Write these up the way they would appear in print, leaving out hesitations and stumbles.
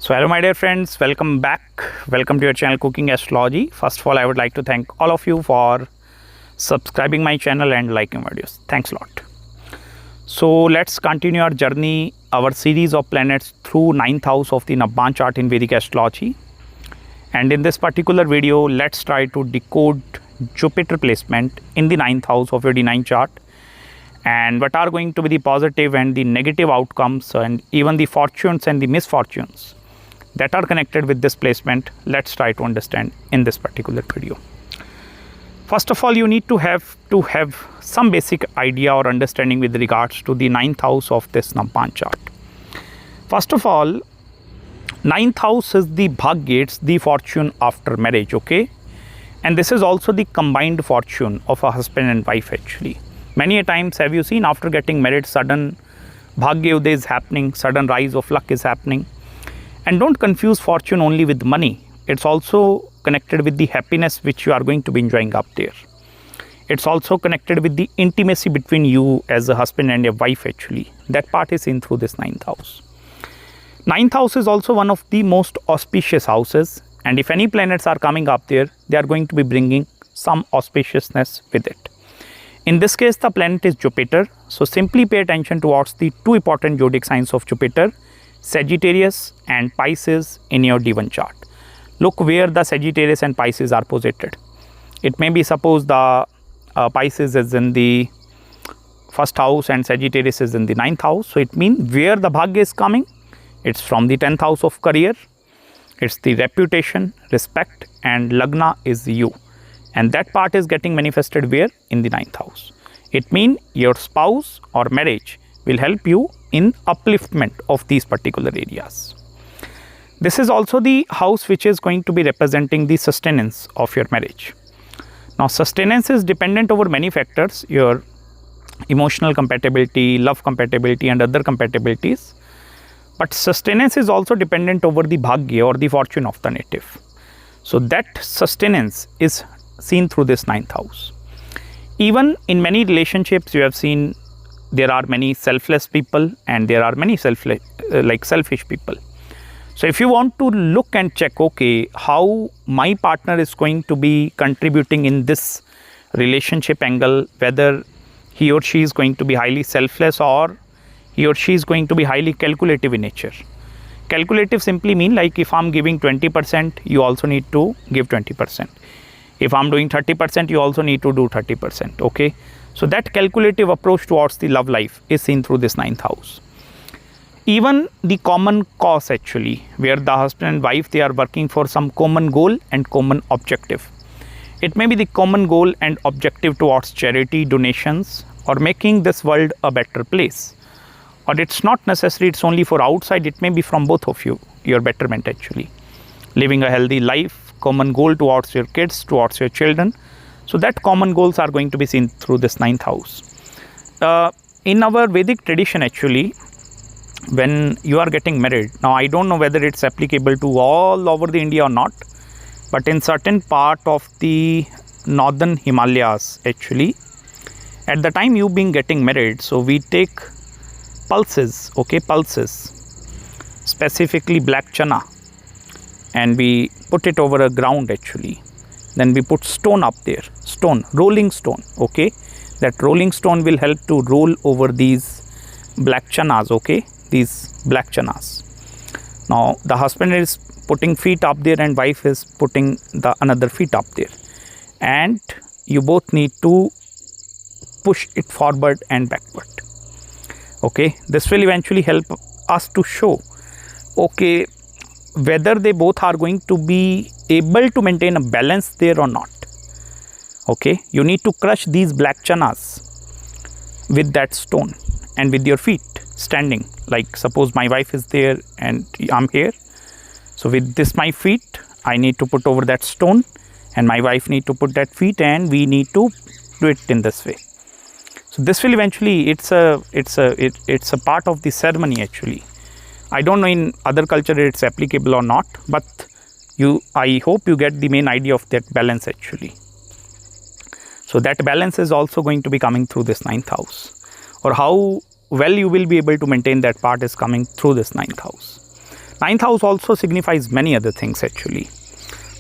So hello my dear friends, welcome back. Welcome to your channel Cooking Astrology. First of all, I would like to thank all of you for subscribing my channel and liking videos. Thanks a lot. So let's continue our journey, our series of planets through 9th house of the Navamsa chart in Vedic Astrology. And in this particular video, let's try to decode Jupiter placement in the 9th house of your D-9 chart. And what are going to be the positive and the negative outcomes and even the fortunes and the misfortunes that are connected with this placement. Let's try to understand in this particular video. First of all, you need to have some basic idea or understanding with regards to the 9th house of this Navamsa chart. First of all, 9th house is the bhagya, the fortune after marriage, okay? And this is also the combined fortune of a husband and wife actually. Many a times have you seen after getting married, sudden bhagya is happening, sudden rise of luck is happening. And don't confuse fortune only with money. It's also connected with the happiness which you are going to be enjoying up there. It's also connected with the intimacy between you as a husband and a wife actually. That part is seen through this 9th house. 9th house is also one of the most auspicious houses. And if any planets are coming up there, they are going to be bringing some auspiciousness with it. In this case, the planet is Jupiter. So simply pay attention towards the two important zodiac signs of Jupiter, Sagittarius and Pisces in your D1 chart. Look where the Sagittarius and Pisces are posited. It may be suppose the Pisces is in the first house and Sagittarius is in the 9th house. So it means where the bhagya is coming, it's from the 10th house of career. It's the reputation, respect, and Lagna is you. And that part is getting manifested where? In the 9th house. It means your spouse or marriage will help you in upliftment of these particular areas. This is also the house which is going to be representing the sustenance of your marriage. Now, sustenance is dependent over many factors, your emotional compatibility, love compatibility, and other compatibilities. But sustenance is also dependent over the bhagya or the fortune of the native. So that sustenance is seen through this 9th house. Even in many relationships, you have seen there are many selfless people and there are many selfish people. So if you want to look and check, okay, how my partner is going to be contributing in this relationship angle, whether he or she is going to be highly selfless or he or she is going to be highly calculative in nature. Calculative simply mean like if I'm giving 20%, you also need to give 20%. If I'm doing 30%, you also need to do 30%, okay? So that calculative approach towards the love life is seen through this 9th house. Even the common cause actually, where the husband and wife, they are working for some common goal and common objective. It may be the common goal and objective towards charity, donations, or making this world a better place. Or it's not necessary, it's only for outside, it may be from both of you, your betterment actually. Living a healthy life, common goal towards your kids, towards your children. So that common goals are going to be seen through this 9th house. In our Vedic tradition actually, when you are getting married, now I don't know whether it's applicable to all over the India or not, but in certain part of the northern Himalayas actually, at the time you being getting married, so we take pulses, okay, pulses, specifically black chana, and we put it over a ground actually. Then we put stone up there, stone, rolling stone, okay. That rolling stone will help to roll over these black chanas, okay, these black chanas. Now the husband is putting feet up there and wife is putting the another feet up there. And you both need to push it forward and backward. Okay, this will eventually help us to show, okay, whether they both are going to be able to maintain a balance there or not. Okay, you need to crush these black chanas with that stone and with your feet standing. Like suppose my wife is there and I'm here. So with this my feet, I need to put over that stone and my wife need to put that feet and we need to do it in this way. So this will eventually, it's a part of the ceremony actually. I don't know in other culture it's applicable or not, but I hope you get the main idea of that balance actually. So that balance is also going to be coming through this 9th house, or how well you will be able to maintain that part is coming through this 9th house. Ninth house also signifies many other things actually.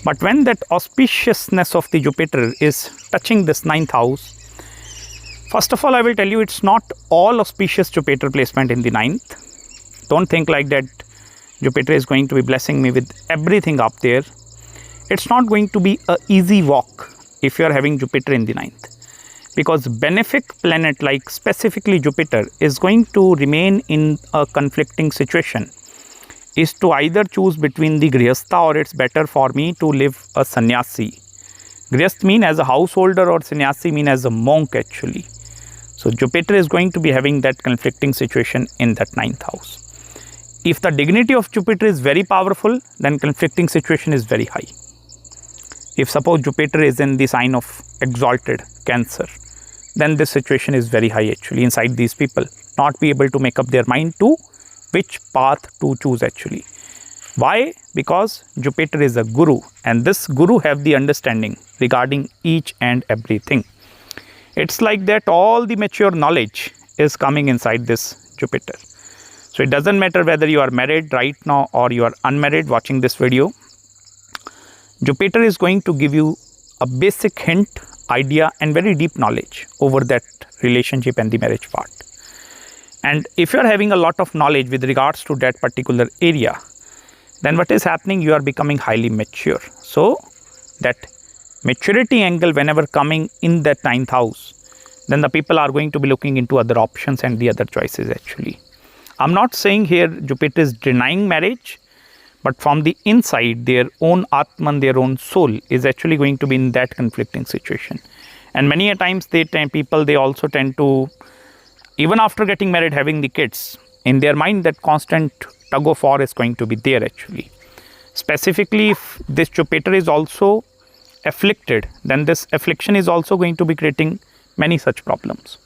But when that auspiciousness of the Jupiter is touching this ninth house, first of all, I will tell you it's not all auspicious Jupiter placement in the ninth. Don't think like that Jupiter is going to be blessing me with everything up there. It's not going to be an easy walk if you are having Jupiter in the ninth. Because benefic planet like specifically Jupiter is going to remain in a conflicting situation. Is to either choose between the Grihastha or it's better for me to live a sannyasi. Grihastha mean as a householder or sannyasi mean as a monk actually. So Jupiter is going to be having that conflicting situation in that ninth house. If the dignity of Jupiter is very powerful, then conflicting situation is very high. If suppose Jupiter is in the sign of exalted Cancer, then this situation is very high actually inside these people. Not be able to make up their mind to which path to choose actually. Why? Because Jupiter is a guru and this guru have the understanding regarding each and everything. It's like that all the mature knowledge is coming inside this Jupiter. So it doesn't matter whether you are married right now or you are unmarried watching this video. Jupiter is going to give you a basic hint, idea and very deep knowledge over that relationship and the marriage part. And if you are having a lot of knowledge with regards to that particular area, then what is happening? You are becoming highly mature. So that maturity angle whenever coming in that ninth house, then the people are going to be looking into other options and the other choices actually. I'm not saying here Jupiter is denying marriage, but from the inside their own Atman, their own soul is actually going to be in that conflicting situation. And many a times they also tend to, even after getting married, having the kids, in their mind that constant tug of war is going to be there actually. Specifically, if this Jupiter is also afflicted, then this affliction is also going to be creating many such problems.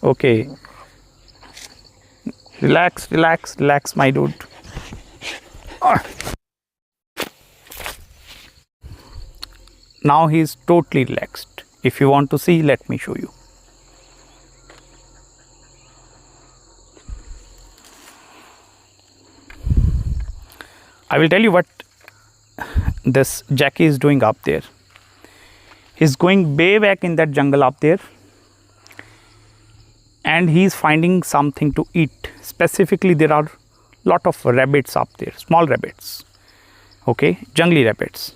Okay. Relax, relax, relax, my dude. Now he is totally relaxed. If you want to see, let me show you. I will tell you what this Jackie is doing up there. He's going way back in that jungle up there and he's finding something to eat. Specifically, there are lot of rabbits up there, small rabbits, okay, jungly rabbits.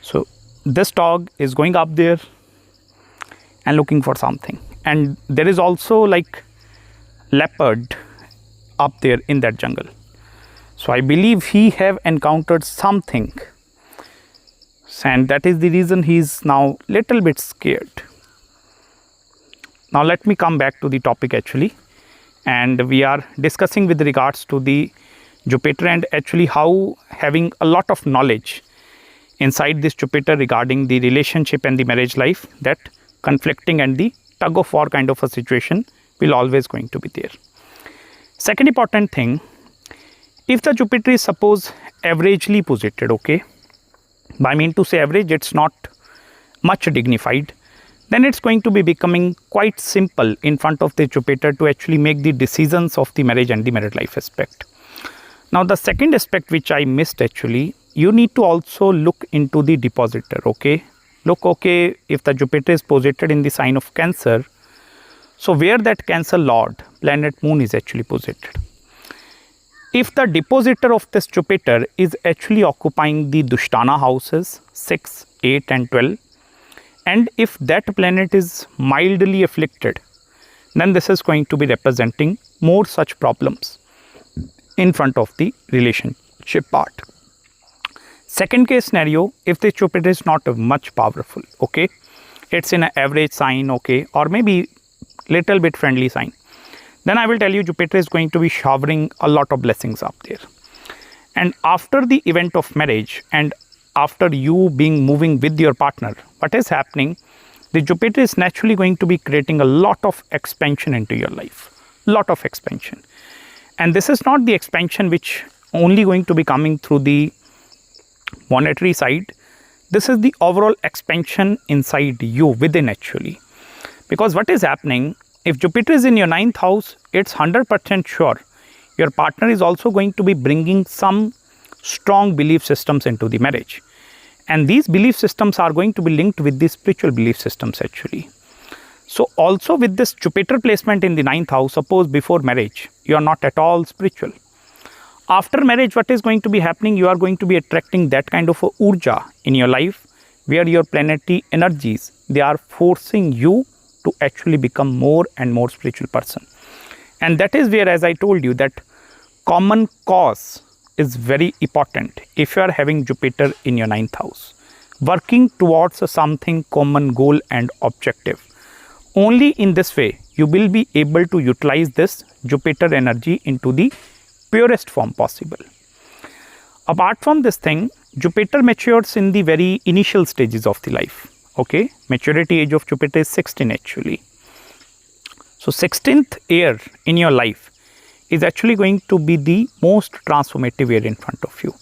So this dog is going up there and looking for something. And there is also like leopard up there in that jungle. So I believe he have encountered something and that is the reason he is now little bit scared. Now let me come back to the topic actually, and we are discussing with regards to the Jupiter and actually how having a lot of knowledge inside this Jupiter regarding the relationship and the marriage life, that conflicting and the tug of war kind of a situation will always going to be there. Second important thing, if the Jupiter is suppose averagely posited, okay, I mean to say average, it's not much dignified, then it's going to be becoming quite simple in front of the Jupiter to actually make the decisions of the marriage and the married life aspect. Now the second aspect which I missed actually, you need to also look into the depositor, okay. Look, okay, if the Jupiter is posited in the sign of Cancer, so where that Cancer Lord, planet Moon is actually posited. If the depositor of this Jupiter is actually occupying the Dushtana houses 6, 8 and 12, and if that planet is mildly afflicted, then this is going to be representing more such problems in front of the relationship part. Second case scenario, if the Jupiter is not much powerful, okay, it's in an average sign, okay, or maybe little bit friendly sign, then I will tell you Jupiter is going to be showering a lot of blessings up there. And after the event of marriage and after you being moving with your partner, what is happening, the Jupiter is naturally going to be creating a lot of expansion into your life, lot of expansion. And this is not the expansion which only going to be coming through the monetary side. This is the overall expansion inside you, within actually. Because what is happening, if Jupiter is in your 9th house, it's 100% sure your partner is also going to be bringing some strong belief systems into the marriage. And these belief systems are going to be linked with the spiritual belief systems actually. So also with this Jupiter placement in the 9th house, suppose before marriage, you are not at all spiritual. After marriage, what is going to be happening? You are going to be attracting that kind of a urja in your life where your planetary energies, they are forcing you to actually become more and more spiritual person. And that is where, as I told you, that common cause is very important if you are having Jupiter in your 9th house. Working towards something common goal and objective. Only in this way, you will be able to utilize this Jupiter energy into the purest form possible. Apart from this thing, Jupiter matures in the very initial stages of the life. Okay, maturity age of Jupiter is 16 actually. So 16th year in your life is actually going to be the most transformative year in front of you.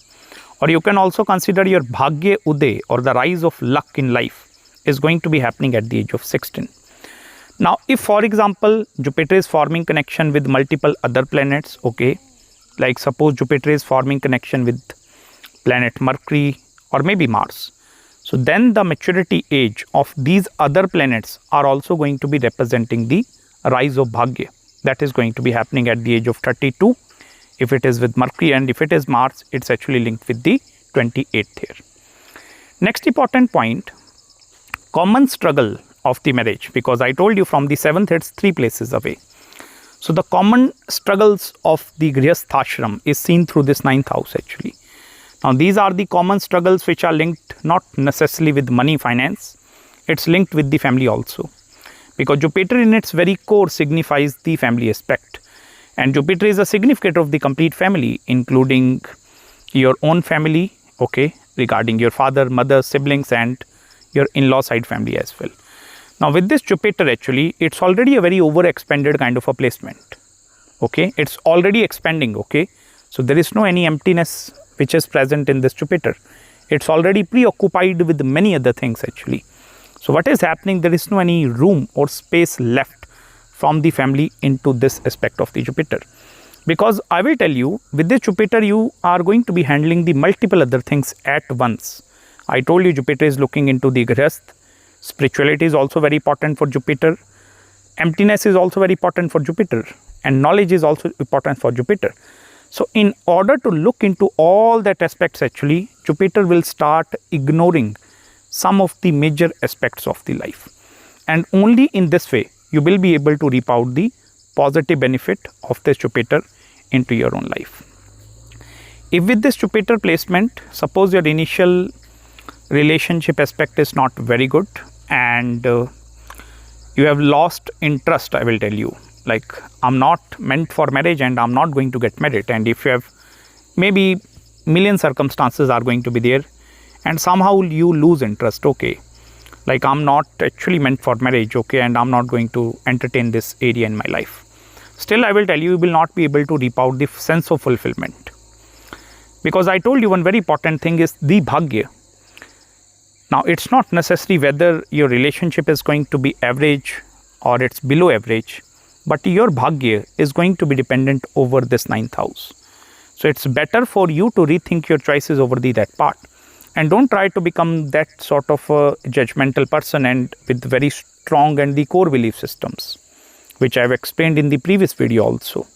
Or you can also consider your Bhagya Uday or the rise of luck in life is going to be happening at the age of 16. Now, if for example, Jupiter is forming connection with multiple other planets, okay, like suppose Jupiter is forming connection with planet Mercury or maybe Mars. So then the maturity age of these other planets are also going to be representing the rise of Bhagya. That is going to be happening at the age of 32. If it is with Mercury, and if it is Mars, it's actually linked with the 28th year. Next important point, common struggle of the marriage, because I told you from the 7th it's 3 places away. So the common struggles of the Grihasthashram is seen through this 9th house actually. Now these are the common struggles which are linked not necessarily with money, finance, it's linked with the family also. Because Jupiter in its very core signifies the family aspect. And Jupiter is a significant of the complete family, including your own family, okay, regarding your father, mother, siblings and your in-law side family as well. Now with this Jupiter actually, it's already a very overexpanded kind of a placement. Okay, it's already expanding, okay. So there is no any emptiness which is present in this Jupiter. It's already preoccupied with many other things actually. So what is happening, there is no any room or space left from the family into this aspect of the Jupiter. Because I will tell you, with this Jupiter, you are going to be handling the multiple other things at once. I told you Jupiter is looking into the Grihasth. Spirituality is also very important for Jupiter. Emptiness is also very important for Jupiter. And knowledge is also important for Jupiter. So in order to look into all that aspects actually, Jupiter will start ignoring some of the major aspects of the life. And only in this way, you will be able to reap out the positive benefit of this Jupiter into your own life. If with this Jupiter placement, suppose your initial relationship aspect is not very good and you have lost interest, I will tell you, like I'm not meant for marriage and I'm not going to get married. And if you have maybe million circumstances are going to be there and somehow you lose interest, okay, like I'm not actually meant for marriage, okay, and I'm not going to entertain this area in my life. Still, I will tell you, you will not be able to reap out the sense of fulfillment. Because I told you one very important thing is the Bhagya. Now, it's not necessary whether your relationship is going to be average or it's below average, but your Bhagya is going to be dependent over this 9th house. So, it's better for you to rethink your choices over that part. And don't try to become that sort of a judgmental person and with very strong and the core belief systems, which I have explained in the previous video also.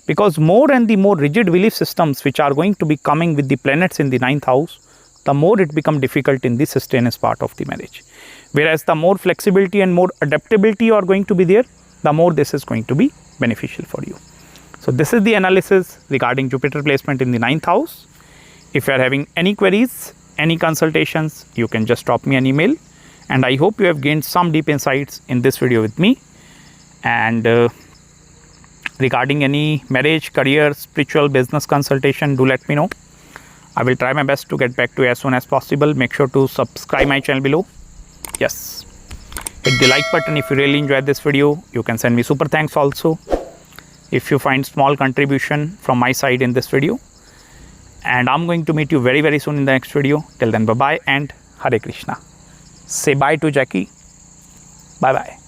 Because more and the more rigid belief systems which are going to be coming with the planets in the 9th house, the more it becomes difficult in the sustenance part of the marriage. Whereas the more flexibility and more adaptability are going to be there, the more this is going to be beneficial for you. So this is the analysis regarding Jupiter placement in the 9th house. If you are having any queries, any consultations, you can just drop me an email. And I hope you have gained some deep insights in this video with me. And regarding any marriage, career, spiritual, business consultation, do let me know. I will try my best to get back to you as soon as possible. Make sure to subscribe my channel below. Yes. Hit the like button if you really enjoyed this video. You can send me super thanks also if you find small contribution from my side in this video. And I'm going to meet you very, very soon in the next video. Till then, bye-bye and Hare Krishna. Say bye to Jackie. Bye-bye.